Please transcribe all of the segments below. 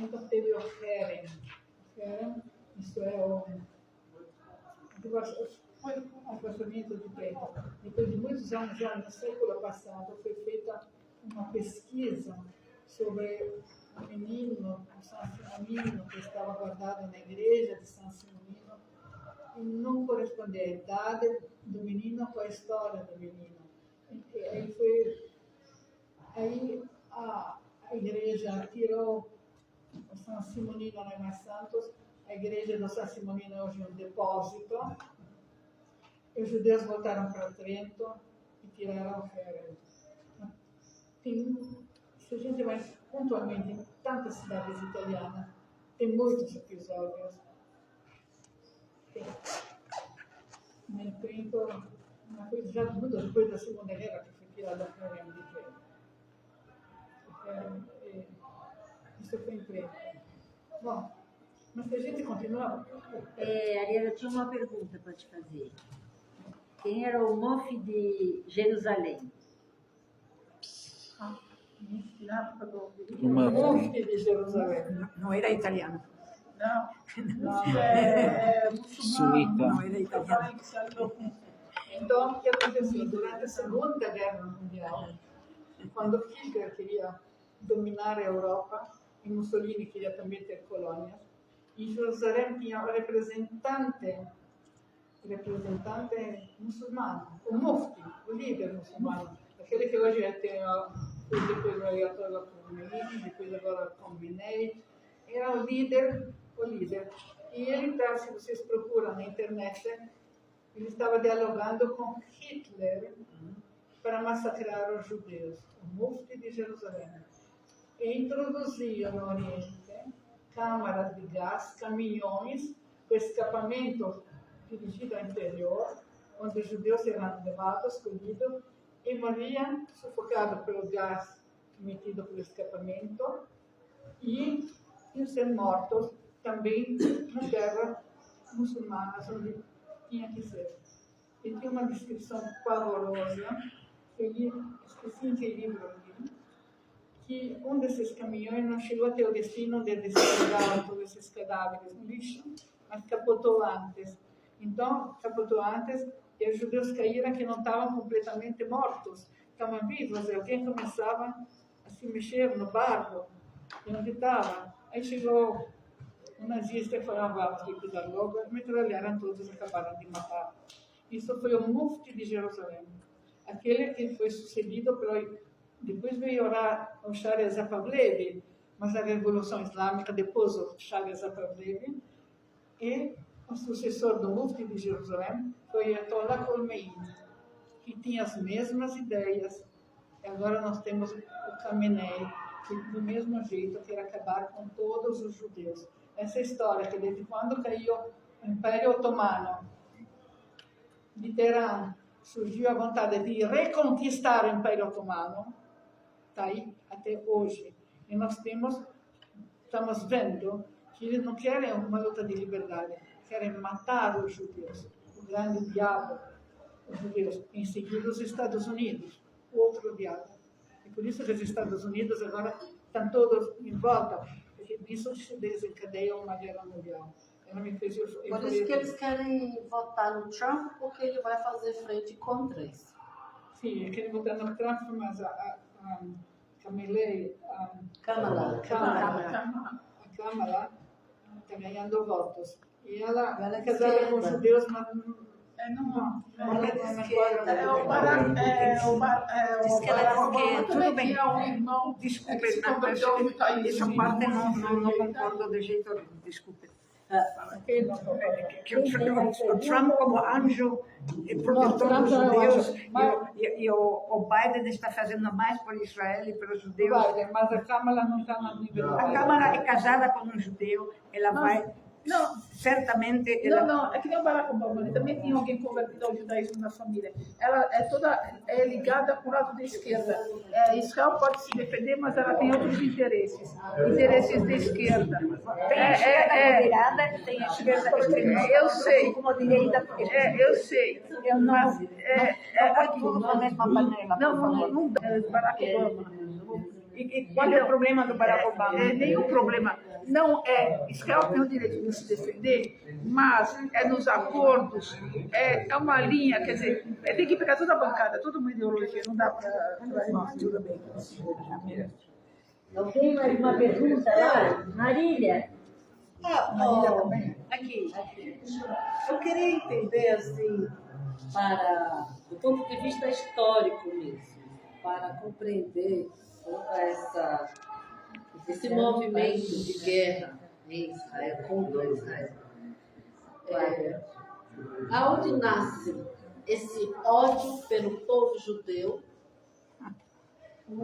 então teve o Herem. Isso é o afastamento de preto. Depois de muitos anos, já no século passado, foi feita uma pesquisa sobre o menino, o São Simonino, que estava guardado na igreja de São Simonino, e não correspondia a idade do menino com a história do menino. Aí a igreja tirou o São Simonino não é mais Santos, a igreja do São Simonino é hoje um depósito. Os judeus voltaram para Trento e tiraram o Herem. Se a gente vai pontualmente em tantas cidades italianas, tem muitos episódios. No Trento, uma coisa já muito depois da Segunda Guerra, que foi tirada o Herem de Trento. Isso foi em Trento. Bom, mas se a gente continuar... Ariela, eu tinha uma pergunta para te fazer. Quem era o Mufti de Jerusalém? O Mufti de Jerusalém. Não era italiano. Não. Sunita. Não era italiano. Então, o que aconteceu? Durante a Segunda Guerra Mundial, quando Hitler queria dominar a Europa, e Mussolini queria também ter colônias, e Jerusalém tinha um representante muçulmano, o Mufti, o líder muçulmano, aquele que hoje tem depois o Ayatollah Khomeini, depois agora Khamenei, era o líder. E ele está, se vocês procuram na internet, ele estava dialogando com Hitler para massacrar os judeus, o Mufti de Jerusalém. E introduzia no Oriente câmaras de gás, caminhões com escapamento dirigido ao interior, onde os judeus eram levados, colhidos, e morriam sufocados pelo gás emitido pelo escapamento e iam ser mortos também na terra muçulmana, onde tinha que ser. E tem uma descrição pavorosa, que eu li, esqueci em que livro eu li, que um desses caminhões não chegou até o destino onde descarregavam todos esses cadáveres no lixo, mas capotou antes. Então, capotou antes e os judeus caíram que não estavam completamente mortos, estavam vivos, e alguém começava a se mexer no barro, e onde estava. Aí chegou um nazista e falou, vamos liquidar logo, e metralharam todos e acabaram de matar. Isso foi o Mufti de Jerusalém, aquele que foi sucedido pelo... Depois veio o Shah Reza Pahlavi, mas a Revolução Islâmica depois o Shah Reza Pahlavi, e o sucessor do Mufti de Jerusalém foi Ayatollah Khomeini, que tinha as mesmas ideias. E agora nós temos o Khamenei, que do mesmo jeito quer acabar com todos os judeus. Essa história que desde quando caiu o Império Otomano, de Teherã, surgiu a vontade de reconquistar o Império Otomano, está aí até hoje. E nós estamos vendo que eles não querem uma luta de liberdade, querem matar os judeus, o grande diabo, os judeus. Em seguida, os Estados Unidos, o outro diabo. E por isso que os Estados Unidos agora estão todos em volta, porque disso se desencadeia uma guerra mundial. Ela me fez por isso que eles querem votar no Trump, porque ele vai fazer frente contra isso. Sim, querem votar no Trump, mas a Kamala está ganhando votos. E ela é casada com judeus, mas não é de esquerda. Tudo bem. Desculpe, essa parte não concordo de jeito. Desculpe. Que o Trump como anjo protetor dos judeus e o Biden está fazendo mais por Israel e pelos judeus. Mas a Câmara não está na nível. A Câmara é casada com um judeu, ela vai... Não, certamente... Não, é que nem o Barack Obama, ele também tinha alguém convertido ao judaísmo na família. Ela é ligada para o lado da esquerda. Israel pode se defender, mas ela tem outros interesses de esquerda. Tem a esquerda moderada, tem a esquerda extremista. Eu sei. Como direita eu sei. Eu não... Não põe tudo na mesma panela, por favor. Não, Barack Obama. E qual é o problema do Barack Obama? Nenhum problema. Não é. Israel tem o direito de se defender, mas é nos acordos, é uma linha, quer dizer, tem que pegar toda a bancada, toda uma ideologia, não dá para. Tudo bem. Não tem mais uma pergunta lá? Marília? Marília também. Aqui. Eu queria entender, assim, do ponto de vista histórico mesmo, para compreender toda esse movimento de guerra em Israel, contra Israel. Aonde nasce esse ódio pelo povo judeu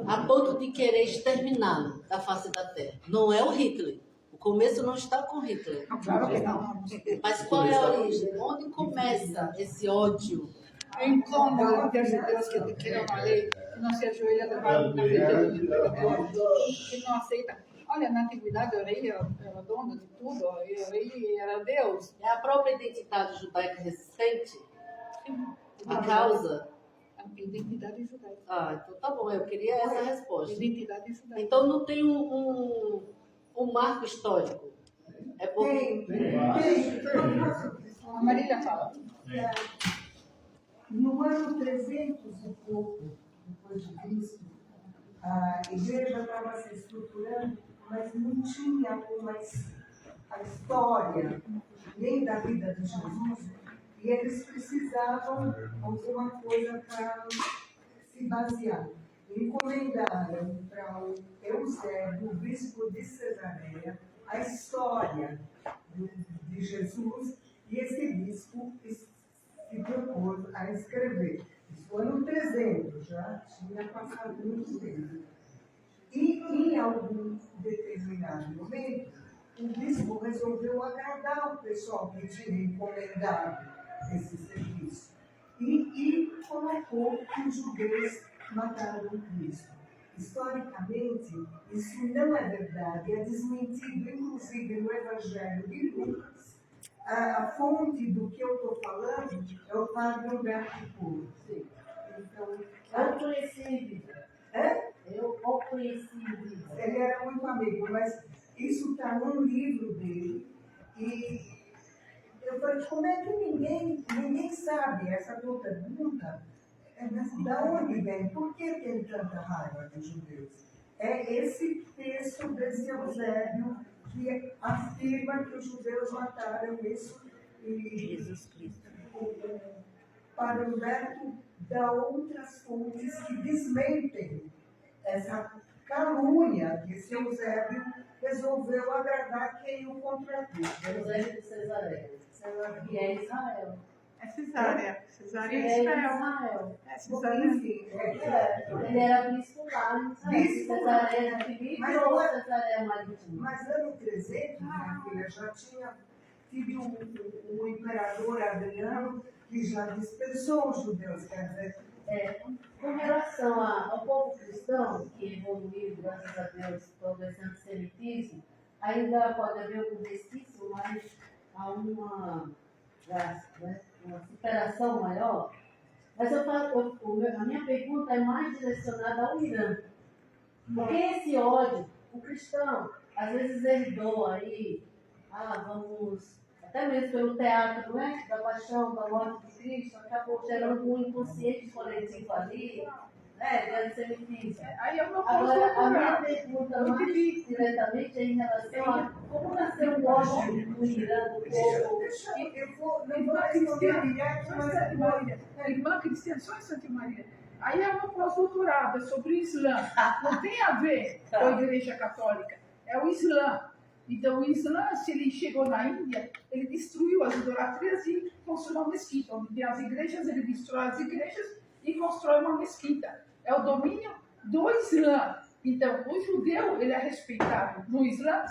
a ponto de querer exterminá-lo da face da terra? Não é o Hitler. O começo não está com Hitler. Claro que não. Mas qual é a origem? Onde começa esse ódio? É incômodo ter judeus que criam uma lei que não se ajoelha na frente do imperador, que não aceita. Olha, na antiguidade o rei era dono de tudo, o rei era Deus. É a própria identidade judaica resistente? A causa? A identidade judaica. Então tá bom, eu queria essa resposta. Identidade judaica. Então não tem um marco histórico. É porque... A Marília fala. No ano 300 e pouco depois de Cristo, a igreja estava se estruturando, mas não tinha a história nem da vida de Jesus, e eles precisavam de alguma coisa para se basear. Encomendaram para o Eusébio, o bispo de Cesareia, a história de Jesus, e esse bispo se propôs a escrever. Isso foi no 300, já tinha passado muito tempo. E em algum determinado momento, o bispo resolveu agradar o pessoal que tinha encomendado esse serviço e colocou que os judeus mataram Cristo. Historicamente, isso não é verdade, é desmentido, inclusive no Evangelho de Lucas. A fonte do que eu estou falando é o padre Humberto Couto. Então, Eu conheci em vida. Eu conheci em vida. ele era muito amigo, mas isso está num livro dele. E eu falei, como é que ninguém sabe essa tua pergunta? Da onde vem? Por que tem tanta raiva dos judeus? É esse texto desse Eusébio que afirma que os judeus mataram isso. E Jesus Cristo. Padre Humberto dá outras fontes que desmentem essa calúnia que esse Eusébio resolveu agradar quem o contratou. Eusébio de Cesareia. Que é Israel. É Cesárea. Cesárea É é Israel. Israel. É Cesárea. Enfim, Ele era bispo lá em Israel. Bispo. Cesareia Filipe ou Cesareia Marítima? mas ano 300, minha filha, já tinha tido um imperador Adriano que já dispensou os judeus, quer dizer, Com relação ao povo cristão, que evoluiu, graças a Deus, todo esse antissemitismo, ainda pode haver algum resquício, mas há uma superação maior. Mas a minha pergunta é mais direcionada ao Irã. Porque esse ódio, o cristão, às vezes ele doa aí, vamos, até mesmo pelo teatro, né, da paixão, da morte de Cristo, acabou gerando um inconsciente coletivo ali, né, de antissemitismo. Aí é uma Agora, a minha coisa pergunta mais diretamente é em relação a como nasceu o ódio no Irã, do povo. eu vou responder direto, mas Santa Maria. Irmã Cristiana, só em Santa Maria. Aí é uma pós-doutorado, é sobre o Islã. Não tem a ver com a Igreja Católica. É o Islã. Então, o Islã, se ele chegou na Índia, ele destruiu as idolatrias e construiu uma mesquita. Onde tem as igrejas, ele destrói as igrejas e constrói uma mesquita. É o domínio do Islã. Então, o judeu, ele é respeitado no Islã.